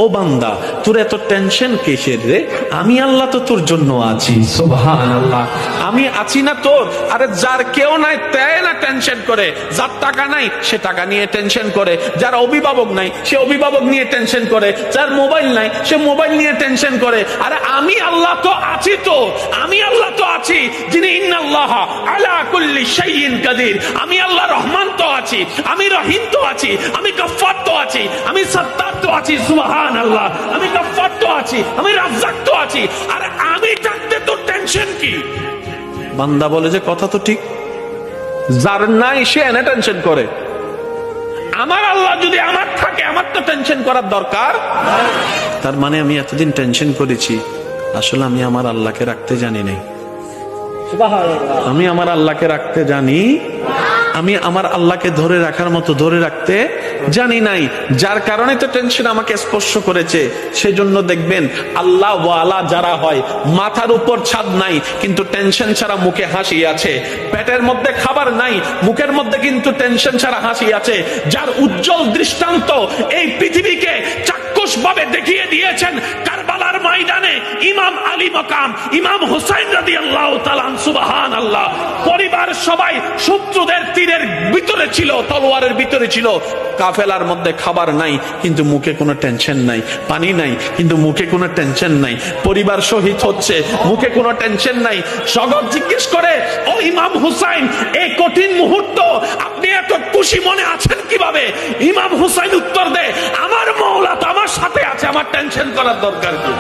ও বান্দা, তোর এত টেনশন কিসের রে? আমি আল্লাহ তো তোর জন্য আছি। সুবহানাল্লাহ, আমি আছি না তোর? আরে যার কেউ নাই তাই না টেনশন করে, যার টাকা নাই সে টাকা নিয়ে টেনশন করে, যার অভিভাবক নাই সে অভিভাবক নিয়ে টেনশন করে, যার মোবাইল নাই সে মোবাইল নিয়ে টেনশন করে। আরে আমি আল্লাহ তো আছি, তো আমি আল্লাহ তো আছি, যিনি ইন্নাল্লাহ আলা কুল্লি শাইইন কাদির। আমি আল্লাহ রহমান তো আছি, আমি রহিম তো আছি, আমি গফফার তো আছি, আমি সত্তার তো আছি। সুবহানাল্লাহ, আমি গফফার তো আছি, আমি রাজ্জাক তো আছি। আরে আমি থাকতে তোর টেনশন কি? বান্দা বলে যে কথা তো ঠিক, যার নাই সে এনে টেনশন করে। আমার আল্লাহ যদি আমার থাকে, আমার তো টেনশন করার দরকার। তার মানে আমি এতদিন টেনশন করেছি, আসলে আমি আমার আল্লাহকে রাখতে জানি নাই। আমি আমার আল্লাহকে রাখতে জানি, আমি আমার আল্লাহকে ধরে রাখার মতো ধরে রাখতে জানি নাই, যার কারণে তো টেনশন আমাকে স্পর্শ করেছে। সেজন্য দেখবেন আল্লাহ ওয়ালা যারা হয়, মাথার উপর ছাদ নাই কিন্তু টেনশন ছাড়া মুখে হাসি আছে, পেটের মধ্যে খাবার নাই মুখের মধ্যে কিন্তু টেনশন ছাড়া হাসি আছে, যার উজ্জ্বল দৃষ্টান্ত এই পৃথিবীকে চাক্ষুষ ভাবে দেখিয়ে দিয়েছেন কারবালার ময়দানে ইমাম আলী মাকাম ইমাম হুসাইন রাদিয়াল্লাহু তাআলা। সুবহানাল্লাহ, পরিবার সবাই শত্রুদের তীরের ভিতরে ছিল, তলোয়ারের ভিতরে ছিল, কাফেলার মধ্যে খাবার নাই কিন্তু মুখে কোনো টেনশন নাই, পানি নাই কিন্তু মুখে কোনো টেনশন নাই, পরিবার শহীদ হচ্ছে মুখে কোনো টেনশন নাই। জগৎ জিজ্ঞেস করে, ও ইমাম হুসাইন, এই কঠিন মুহূর্ত আপনি এত খুশি মনে আছেন কিভাবে? ইমাম হুসাইন উত্তর দেয়, আমার মাওলা তো আমার সাথে আছে, আমার টেনশন করার দরকার কি?